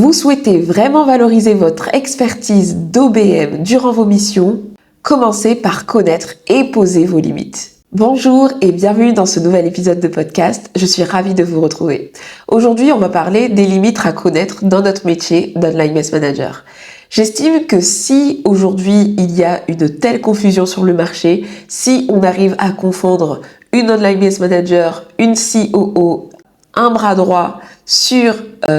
Vous souhaitez vraiment valoriser votre expertise d'OBM durant vos missions? Commencez par connaître et poser vos limites. Bonjour et bienvenue dans ce nouvel épisode de podcast. Je suis ravie de vous retrouver. Aujourd'hui, on va parler des limites à connaître dans notre métier d'Online Business Manager. J'estime que si aujourd'hui il y a une telle confusion sur le marché, si on arrive à confondre une Online Business Manager, une COO, un bras droit sur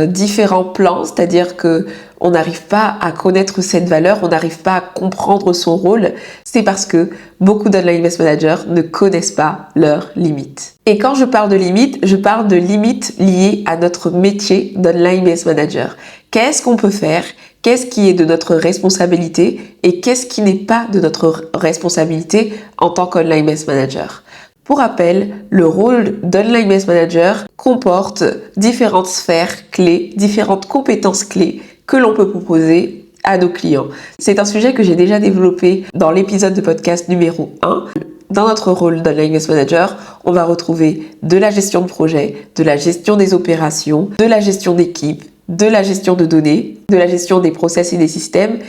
différents plans, c'est-à-dire que on n'arrive pas à connaître cette valeur, on n'arrive pas à comprendre son rôle, c'est parce que beaucoup d'Online Business Managers ne connaissent pas leurs limites. Et quand je parle de limites, je parle de limites liées à notre métier d'Online Business Manager. Qu'est-ce qu'on peut faire? Qu'est-ce qui est de notre responsabilité et qu'est-ce qui n'est pas de notre responsabilité en tant qu'Online Business Manager? Pour rappel, le rôle d'Online Business Manager comporte différentes sphères clés, différentes compétences clés que l'on peut proposer à nos clients. C'est un sujet que j'ai déjà développé dans l'épisode de podcast numéro 1. Dans notre rôle d'Online Business Manager, on va retrouver de la gestion de projet, de la gestion des opérations, de la gestion d'équipe, de la gestion de données, de la gestion des process et des systèmes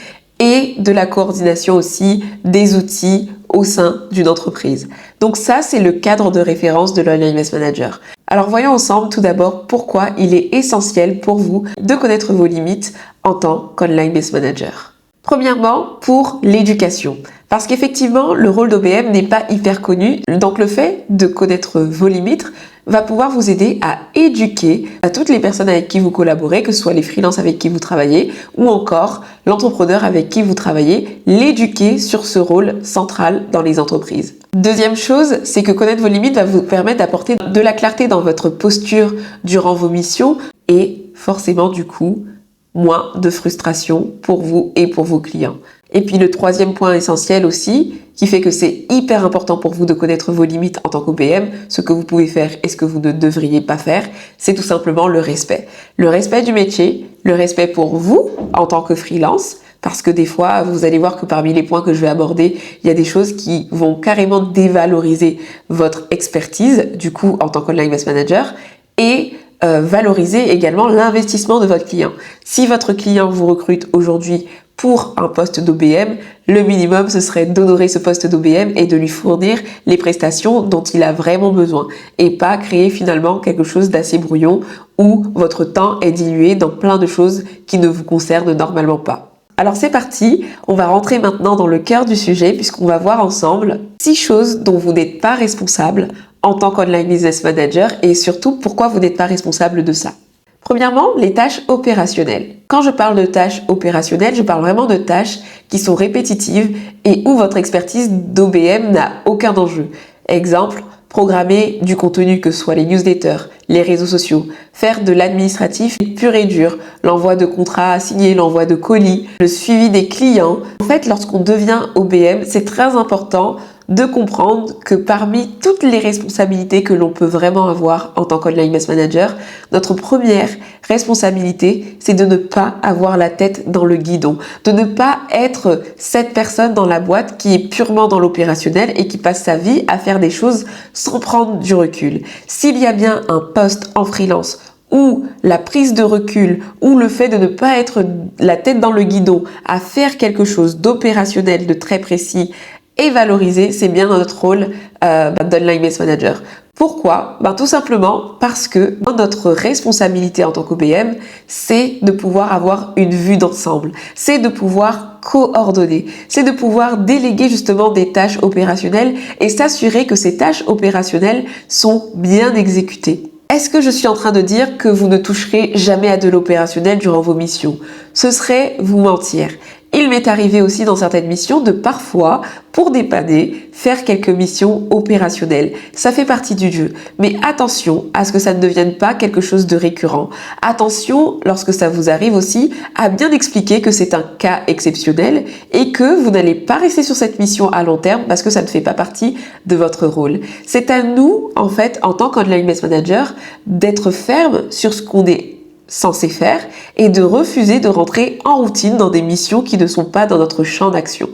et de la coordination aussi des outils au sein d'une entreprise. Donc ça, c'est le cadre de référence de l'Online Business Manager. Alors voyons ensemble tout d'abord pourquoi il est essentiel pour vous de connaître vos limites en tant qu'Online Business Manager. Premièrement, pour l'éducation. Parce qu'effectivement, le rôle d'OBM n'est pas hyper connu. Donc le fait de connaître vos limites va pouvoir vous aider à éduquer à toutes les personnes avec qui vous collaborez, que ce soit les freelances avec qui vous travaillez ou encore l'entrepreneur avec qui vous travaillez, l'éduquer sur ce rôle central dans les entreprises. Deuxième chose, c'est que connaître vos limites va vous permettre d'apporter de la clarté dans votre posture durant vos missions et forcément du coup, moins de frustration pour vous et pour vos clients. Et puis le troisième point essentiel aussi, qui fait que c'est hyper important pour vous de connaître vos limites en tant qu'OBM, ce que vous pouvez faire et ce que vous ne devriez pas faire, c'est tout simplement le respect. Le respect du métier, le respect pour vous en tant que freelance, parce que des fois, vous allez voir que parmi les points que je vais aborder, il y a des choses qui vont carrément dévaloriser votre expertise, du coup, en tant qu'Online Business Manager, et valoriser également l'investissement de votre client. Si votre client vous recrute aujourd'hui pour un poste d'OBM, le minimum ce serait d'honorer ce poste d'OBM et de lui fournir les prestations dont il a vraiment besoin et pas créer finalement quelque chose d'assez brouillon où votre temps est dilué dans plein de choses qui ne vous concernent normalement pas. Alors c'est parti, on va rentrer maintenant dans le cœur du sujet puisqu'on va voir ensemble 6 choses dont vous n'êtes pas responsable en tant qu'Online Business Manager et surtout pourquoi vous n'êtes pas responsable de ça. Premièrement, les tâches opérationnelles. Quand je parle de tâches opérationnelles, je parle vraiment de tâches qui sont répétitives et où votre expertise d'OBM n'a aucun enjeu. Exemple, programmer du contenu, que ce soit les newsletters, les réseaux sociaux, faire de l'administratif pur et dur, l'envoi de contrats à signer, l'envoi de colis, le suivi des clients. En fait, lorsqu'on devient OBM, c'est très important de comprendre que parmi toutes les responsabilités que l'on peut vraiment avoir en tant qu'Online Business Manager, notre première responsabilité, c'est de ne pas avoir la tête dans le guidon, de ne pas être cette personne dans la boîte qui est purement dans l'opérationnel et qui passe sa vie à faire des choses sans prendre du recul. S'il y a bien un poste en freelance ou la prise de recul, ou le fait de ne pas être la tête dans le guidon, à faire quelque chose d'opérationnel, de très précis, et valoriser, c'est bien notre rôle d'Online Business Manager. Pourquoi? Tout simplement parce que notre responsabilité en tant qu'OBM, c'est de pouvoir avoir une vue d'ensemble, c'est de pouvoir coordonner, c'est de pouvoir déléguer justement des tâches opérationnelles et s'assurer que ces tâches opérationnelles sont bien exécutées. Est-ce que je suis en train de dire que vous ne toucherez jamais à de l'opérationnel durant vos missions? Ce serait vous mentir. Il m'est arrivé aussi dans certaines missions de parfois, pour dépanner, faire quelques missions opérationnelles. Ça fait partie du jeu. Mais attention à ce que ça ne devienne pas quelque chose de récurrent. Attention, lorsque ça vous arrive aussi, à bien expliquer que c'est un cas exceptionnel et que vous n'allez pas rester sur cette mission à long terme parce que ça ne fait pas partie de votre rôle. C'est à nous, en fait, en tant qu'Online Business Manager, d'être ferme sur ce qu'on est censé faire et de refuser de rentrer en routine dans des missions qui ne sont pas dans notre champ d'action.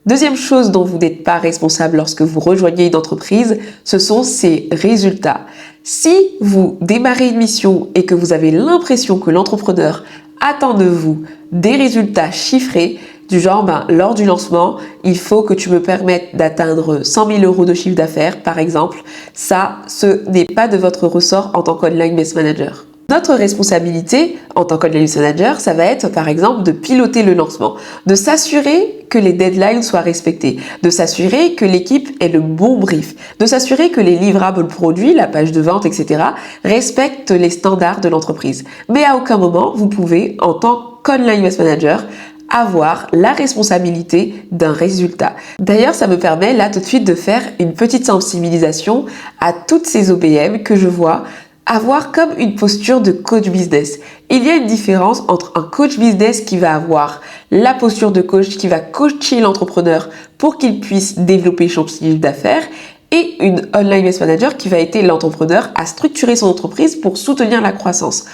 Deuxième chose dont vous n'êtes pas responsable lorsque vous rejoignez une entreprise, ce sont ses résultats. Si vous démarrez une mission et que vous avez l'impression que l'entrepreneur attendez-vous des résultats chiffrés du genre, lors du lancement, il faut que tu me permettes d'atteindre 100 000 euros de chiffre d'affaires, par exemple. Ça, ce n'est pas de votre ressort en tant qu'Online Business Manager. Notre responsabilité en tant qu'Online Business Manager, ça va être par exemple de piloter le lancement, de s'assurer que les deadlines soient respectés, de s'assurer que l'équipe ait le bon brief, de s'assurer que les livrables produits, la page de vente, etc. respectent les standards de l'entreprise. Mais à aucun moment, vous pouvez, en tant qu'Online Business Manager, avoir la responsabilité d'un résultat. D'ailleurs, ça me permet là tout de suite de faire une petite sensibilisation à toutes ces OBM que je vois avoir comme une posture de coach business. Il y a une différence entre un coach business qui va avoir la posture de coach, qui va coacher l'entrepreneur pour qu'il puisse développer son chiffre d'affaires, et une Online Business Manager qui va aider l'entrepreneur à structurer son entreprise pour soutenir la croissance.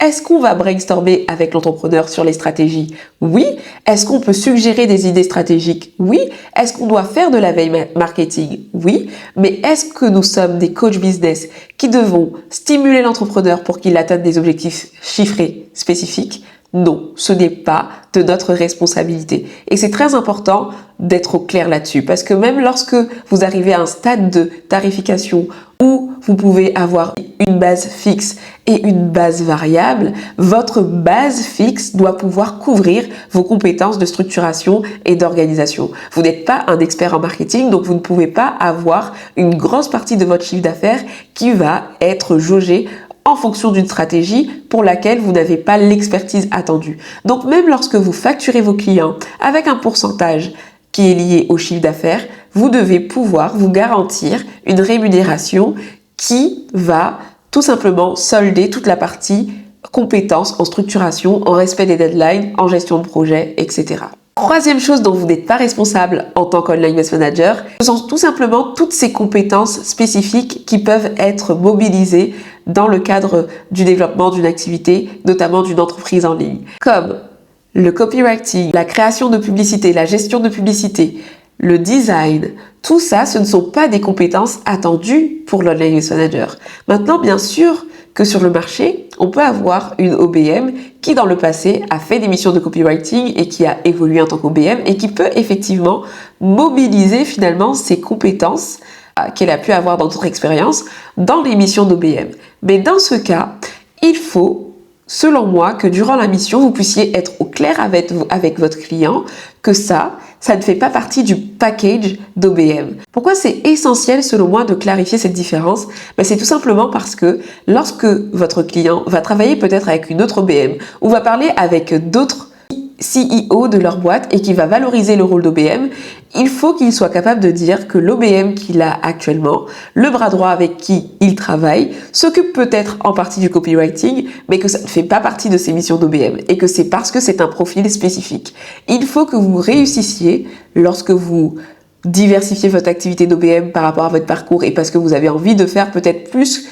Est-ce qu'on va brainstormer avec l'entrepreneur sur les stratégies? Oui. Est-ce qu'on peut suggérer des idées stratégiques? Oui. Est-ce qu'on doit faire de la veille marketing? Oui. Mais est-ce que nous sommes des coachs business qui devons stimuler l'entrepreneur pour qu'il atteigne des objectifs chiffrés spécifiques? Non, ce n'est pas de notre responsabilité. Et c'est très important d'être au clair là-dessus, parce que même lorsque vous arrivez à un stade de tarification où vous pouvez avoir une base fixe et une base variable, votre base fixe doit pouvoir couvrir vos compétences de structuration et d'organisation. Vous n'êtes pas un expert en marketing, donc vous ne pouvez pas avoir une grosse partie de votre chiffre d'affaires qui va être jaugée en fonction d'une stratégie pour laquelle vous n'avez pas l'expertise attendue. Donc même lorsque vous facturez vos clients avec un pourcentage qui est lié au chiffre d'affaires, vous devez pouvoir vous garantir une rémunération qui va tout simplement solder toute la partie compétences en structuration, en respect des deadlines, en gestion de projet, etc. Troisième chose dont vous n'êtes pas responsable en tant qu'Online Business Manager, ce sont tout simplement toutes ces compétences spécifiques qui peuvent être mobilisées dans le cadre du développement d'une activité, notamment d'une entreprise en ligne, comme le copywriting, la création de publicité, la gestion de publicité, le design. Tout ça, ce ne sont pas des compétences attendues pour l'Online Business Manager. Maintenant, bien sûr que sur le marché, on peut avoir une OBM qui, dans le passé, a fait des missions de copywriting et qui a évolué en tant qu'OBM et qui peut effectivement mobiliser finalement ses compétences qu'elle a pu avoir dans d'autres expériences dans les missions d'OBM. Mais dans ce cas, il faut, selon moi, que durant la mission, vous puissiez être au clair avec votre client que ça ne fait pas partie du package d'OBM. Pourquoi c'est essentiel, selon moi, de clarifier cette différence? C'est tout simplement parce que lorsque votre client va travailler peut-être avec une autre OBM ou va parler avec d'autres CEO de leur boîte et qui va valoriser le rôle d'OBM, il faut qu'il soit capable de dire que l'OBM qu'il a actuellement, le bras droit avec qui il travaille, s'occupe peut-être en partie du copywriting, mais que ça ne fait pas partie de ses missions d'OBM et que c'est parce que c'est un profil spécifique. Il faut que vous réussissiez, lorsque vous diversifiez votre activité d'OBM par rapport à votre parcours et parce que vous avez envie de faire peut-être plus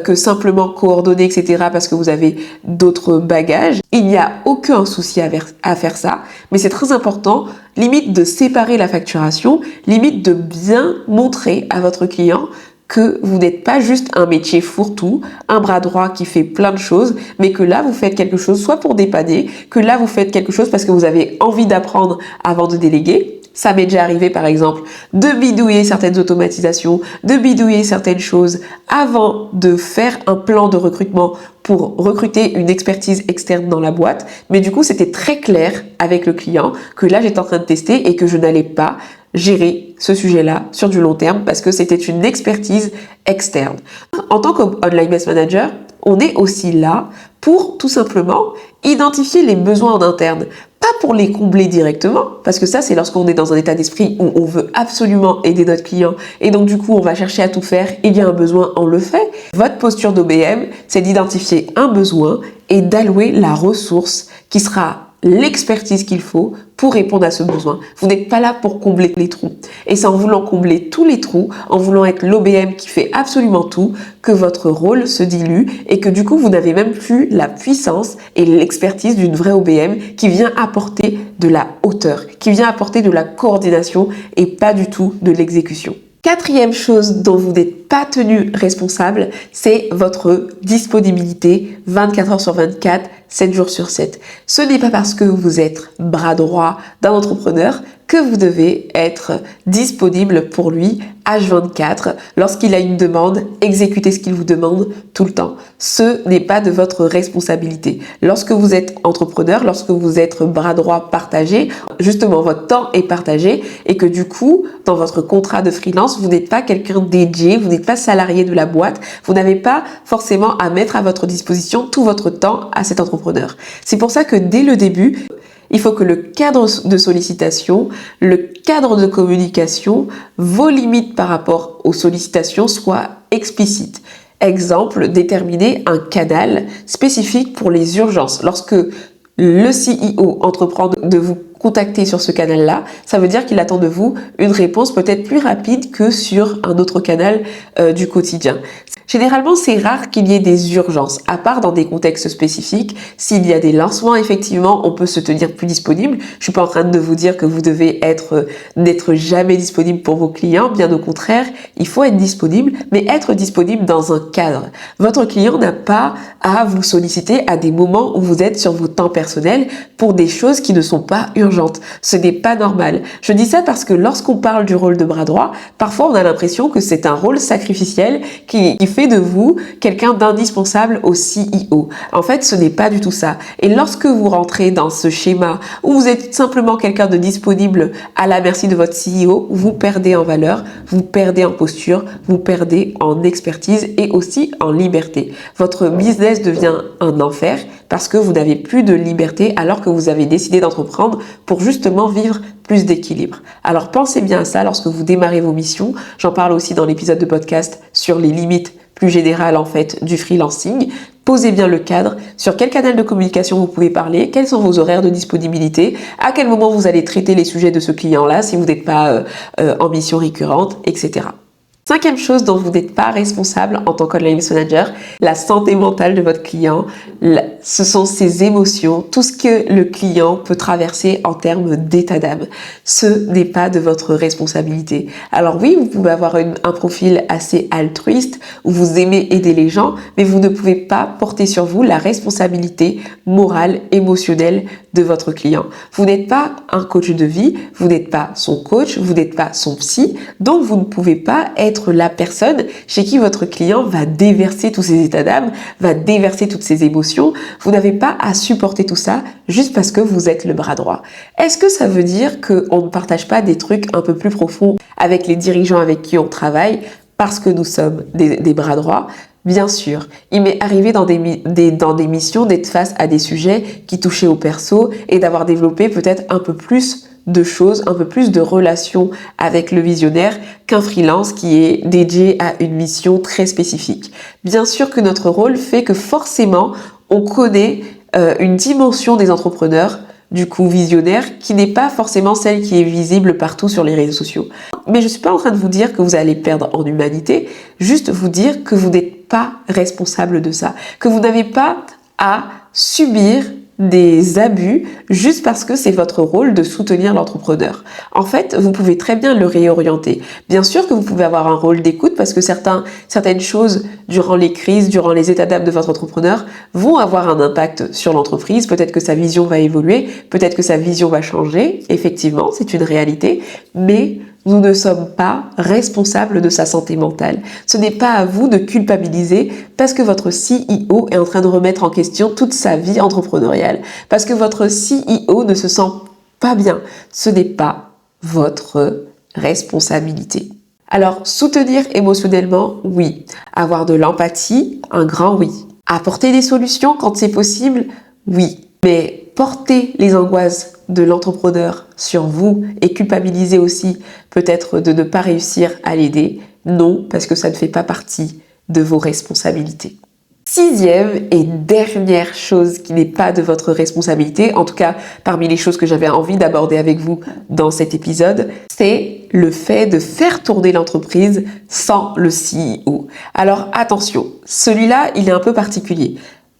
que simplement coordonner, etc. parce que vous avez d'autres bagages. Il n'y a aucun souci à faire ça, mais c'est très important, limite de séparer la facturation, limite de bien montrer à votre client que vous n'êtes pas juste un métier fourre-tout, un bras droit qui fait plein de choses, mais que là, vous faites quelque chose soit pour dépanner, que là, vous faites quelque chose parce que vous avez envie d'apprendre avant de déléguer. Ça m'est déjà arrivé, par exemple, de bidouiller certaines automatisations, de bidouiller certaines choses avant de faire un plan de recrutement pour recruter une expertise externe dans la boîte. Mais du coup, c'était très clair avec le client que là, j'étais en train de tester et que je n'allais pas gérer ce sujet-là sur du long terme parce que c'était une expertise externe. En tant qu'Online Business Manager, on est aussi là pour tout simplement identifier les besoins en interne. Pas pour les combler directement, parce que ça c'est lorsqu'on est dans un état d'esprit où on veut absolument aider notre client et donc du coup on va chercher à tout faire, il y a un besoin, on le fait. Votre posture d'OBM, c'est d'identifier un besoin et d'allouer la ressource qui sera l'expertise qu'il faut pour répondre à ce besoin. Vous n'êtes pas là pour combler les trous. Et c'est en voulant combler tous les trous, en voulant être l'OBM qui fait absolument tout, que votre rôle se dilue et que du coup, vous n'avez même plus la puissance et l'expertise d'une vraie OBM qui vient apporter de la hauteur, qui vient apporter de la coordination et pas du tout de l'exécution. Quatrième chose dont vous n'êtes pas tenu responsable, c'est votre disponibilité 24 heures sur 24, 7 jours sur 7. Ce n'est pas parce que vous êtes bras droit d'un entrepreneur que vous devez être disponible pour lui H24. Lorsqu'il a une demande, exécutez ce qu'il vous demande tout le temps. Ce n'est pas de votre responsabilité. Lorsque vous êtes entrepreneur, lorsque vous êtes bras droit partagé, justement votre temps est partagé et que du coup, dans votre contrat de freelance, vous n'êtes pas quelqu'un dédié, vous n'êtes pas salarié de la boîte, vous n'avez pas forcément à mettre à votre disposition tout votre temps à cet entrepreneur. C'est pour ça que dès le début, il faut que le cadre de sollicitation, le cadre de communication, vos limites par rapport aux sollicitations soient explicites. Exemple, déterminer un canal spécifique pour les urgences. Lorsque le CEO entreprend de vous contacter sur ce canal-là, ça veut dire qu'il attend de vous une réponse peut-être plus rapide que sur un autre canal du quotidien. Généralement, c'est rare qu'il y ait des urgences, à part dans des contextes spécifiques. S'il y a des lancements, effectivement, on peut se tenir plus disponible. Je suis pas en train de vous dire que vous devez n'être jamais disponible pour vos clients. Bien au contraire, il faut être disponible, mais être disponible dans un cadre. Votre client n'a pas à vous solliciter à des moments où vous êtes sur vos temps personnels pour des choses qui ne sont pas urgentes. Ce n'est pas normal. Je dis ça parce que lorsqu'on parle du rôle de bras droit, parfois on a l'impression que c'est un rôle sacrificiel qui fait de vous quelqu'un d'indispensable au CEO. En fait, ce n'est pas du tout ça. Et lorsque vous rentrez dans ce schéma où vous êtes simplement quelqu'un de disponible à la merci de votre CEO, vous perdez en valeur, vous perdez en posture, vous perdez en expertise et aussi en liberté. Votre business devient un enfer parce que vous n'avez plus de liberté alors que vous avez décidé d'entreprendre pour justement vivre plus d'équilibre. Alors pensez bien à ça lorsque vous démarrez vos missions. J'en parle aussi dans l'épisode de podcast sur les limites plus générales en fait du freelancing. Posez bien le cadre, sur quel canal de communication vous pouvez parler, quels sont vos horaires de disponibilité, à quel moment vous allez traiter les sujets de ce client-là si vous n'êtes pas en mission récurrente, etc. Cinquième chose dont vous n'êtes pas responsable en tant qu'online manager, la santé mentale de votre client. Ce sont ses émotions, tout ce que le client peut traverser en termes d'état d'âme. Ce n'est pas de votre responsabilité. Alors oui, vous pouvez avoir un profil assez altruiste où vous aimez aider les gens, mais vous ne pouvez pas porter sur vous la responsabilité morale, émotionnelle de votre client. Vous n'êtes pas un coach de vie, vous n'êtes pas son coach, vous n'êtes pas son psy, donc vous ne pouvez pas être la personne chez qui votre client va déverser tous ses états d'âme, va déverser toutes ses émotions. Vous n'avez pas à supporter tout ça juste parce que vous êtes le bras droit. Est-ce que ça veut dire qu'on ne partage pas des trucs un peu plus profonds avec les dirigeants avec qui on travaille parce que nous sommes des bras droits? Bien sûr, il m'est arrivé dans des missions d'être face à des sujets qui touchaient au perso et d'avoir développé peut-être un peu plus de choses, un peu plus de relations avec le visionnaire qu'un freelance qui est dédié à une mission très spécifique. Bien sûr que notre rôle fait que forcément, on connaît une dimension des entrepreneurs, du coup visionnaire, qui n'est pas forcément celle qui est visible partout sur les réseaux sociaux. Mais je suis pas en train de vous dire que vous allez perdre en humanité, juste vous dire que vous n'êtes pas responsable de ça, que vous n'avez pas à subir des abus juste parce que c'est votre rôle de soutenir l'entrepreneur. En fait, vous pouvez très bien le réorienter. Bien sûr que vous pouvez avoir un rôle d'écoute parce que certaines choses durant les crises, durant les états d'âme de votre entrepreneur vont avoir un impact sur l'entreprise. Peut-être que sa vision va évoluer, peut-être que sa vision va changer. Effectivement, c'est une réalité, mais nous ne sommes pas responsables de sa santé mentale. Ce n'est pas à vous de culpabiliser parce que votre CEO est en train de remettre en question toute sa vie entrepreneuriale. Parce que votre CEO ne se sent pas bien. Ce n'est pas votre responsabilité. Alors, soutenir émotionnellement, oui. Avoir de l'empathie, un grand oui. Apporter des solutions quand c'est possible, oui. Mais porter les angoisses de l'entrepreneur sur vous et culpabiliser aussi peut-être de ne pas réussir à l'aider, non, parce que ça ne fait pas partie de vos responsabilités. Sixième et dernière chose qui n'est pas de votre responsabilité, en tout cas parmi les choses que j'avais envie d'aborder avec vous dans cet épisode, c'est le fait de faire tourner l'entreprise sans le CEO. Alors attention, celui-là, il est un peu particulier.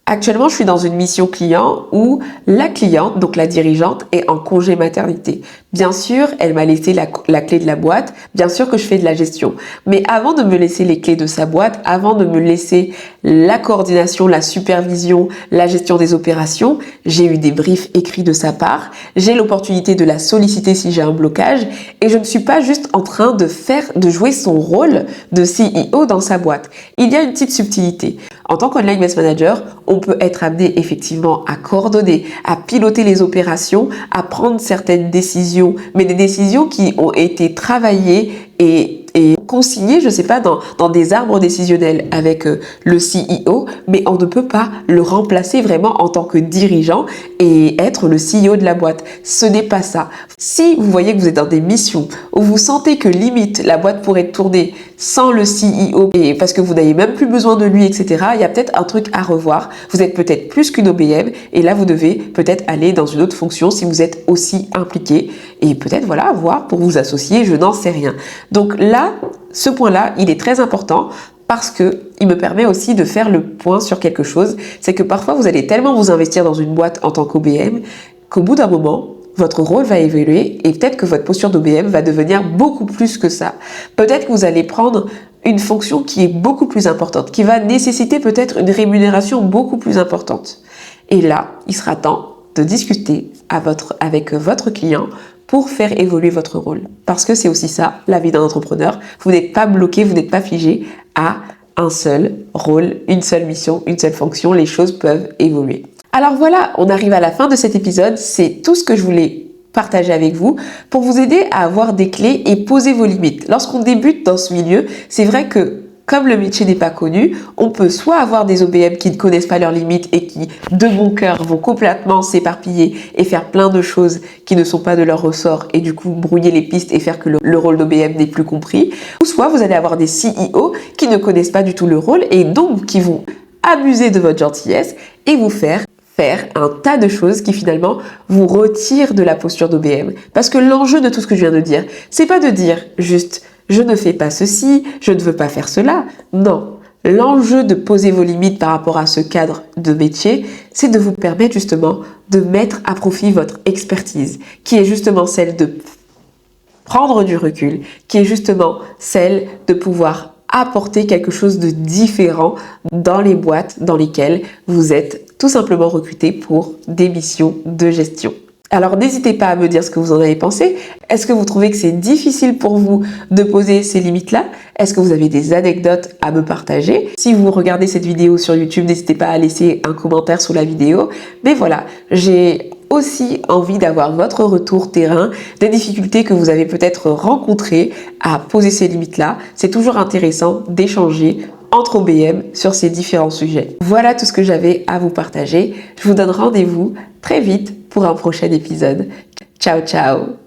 Actuellement, je suis dans une mission client où la cliente, donc la dirigeante, est en congé maternité. Bien sûr, elle m'a laissé la clé de la boîte. Bien sûr que je fais de la gestion. Mais avant de me laisser les clés de sa boîte, avant de me laisser la coordination, la supervision, la gestion des opérations, j'ai eu des briefs écrits de sa part. J'ai l'opportunité de la solliciter si j'ai un blocage. Et je ne suis pas juste en train de jouer son rôle de CEO dans sa boîte. Il y a une petite subtilité. En tant qu'online business manager, on peut être amené effectivement à coordonner, à piloter les opérations, à prendre certaines décisions, mais des décisions qui ont été travaillées et consignées, je sais pas, dans des arbres décisionnels avec le CEO, mais on ne peut pas le remplacer vraiment en tant que dirigeant et être le CEO de la boîte. Ce n'est pas ça. Si vous voyez que vous êtes dans des missions où vous sentez que limite la boîte pourrait tourner sans le CEO et parce que vous n'avez même plus besoin de lui, etc., il y a peut-être un truc à revoir. Vous êtes peut-être plus qu'une OBM et là vous devez peut-être aller dans une autre fonction si vous êtes aussi impliqué et peut-être voilà voir pour vous associer, je n'en sais rien. Donc là, ce point-là, il est très important parce que il me permet aussi de faire le point sur quelque chose. C'est que parfois vous allez tellement vous investir dans une boîte en tant qu'OBM qu'au bout d'un moment, votre rôle va évoluer et peut-être que votre posture d'OBM va devenir beaucoup plus que ça. Peut-être que vous allez prendre une fonction qui est beaucoup plus importante, qui va nécessiter peut-être une rémunération beaucoup plus importante. Et là, il sera temps de discuter avec votre client pour faire évoluer votre rôle. Parce que c'est aussi ça, la vie d'un entrepreneur. Vous n'êtes pas bloqué, vous n'êtes pas figé à un seul rôle, une seule mission, une seule fonction. Les choses peuvent évoluer. Alors voilà, on arrive à la fin de cet épisode. C'est tout ce que je voulais partager avec vous pour vous aider à avoir des clés et poser vos limites. Lorsqu'on débute dans ce milieu, c'est vrai que comme le métier n'est pas connu, on peut soit avoir des OBM qui ne connaissent pas leurs limites et qui, de bon cœur, vont complètement s'éparpiller et faire plein de choses qui ne sont pas de leur ressort et du coup brouiller les pistes et faire que le rôle d'OBM n'est plus compris. Ou soit vous allez avoir des CEO qui ne connaissent pas du tout le rôle et donc qui vont abuser de votre gentillesse et vous faire un tas de choses qui finalement vous retirent de la posture d'OBM. Parce que l'enjeu de tout ce que je viens de dire, c'est pas de dire juste je ne fais pas ceci, je ne veux pas faire cela. Non. L'enjeu de poser vos limites par rapport à ce cadre de métier, c'est de vous permettre justement de mettre à profit votre expertise, qui est justement celle de prendre du recul, qui est justement celle de pouvoir apporter quelque chose de différent dans les boîtes dans lesquelles vous êtes tout simplement recruté pour des missions de gestion. Alors n'hésitez pas à me dire ce que vous en avez pensé. Est-ce que vous trouvez que c'est difficile pour vous de poser ces limites-là? Est-ce que vous avez des anecdotes à me partager? Si vous regardez cette vidéo sur YouTube, n'hésitez pas à laisser un commentaire sous la vidéo. Mais voilà, j'ai aussi envie d'avoir votre retour terrain, des difficultés que vous avez peut-être rencontrées à poser ces limites-là. C'est toujours intéressant d'échanger entre OBM sur ces différents sujets. Voilà tout ce que j'avais à vous partager. Je vous donne rendez-vous très vite pour un prochain épisode. Ciao, ciao!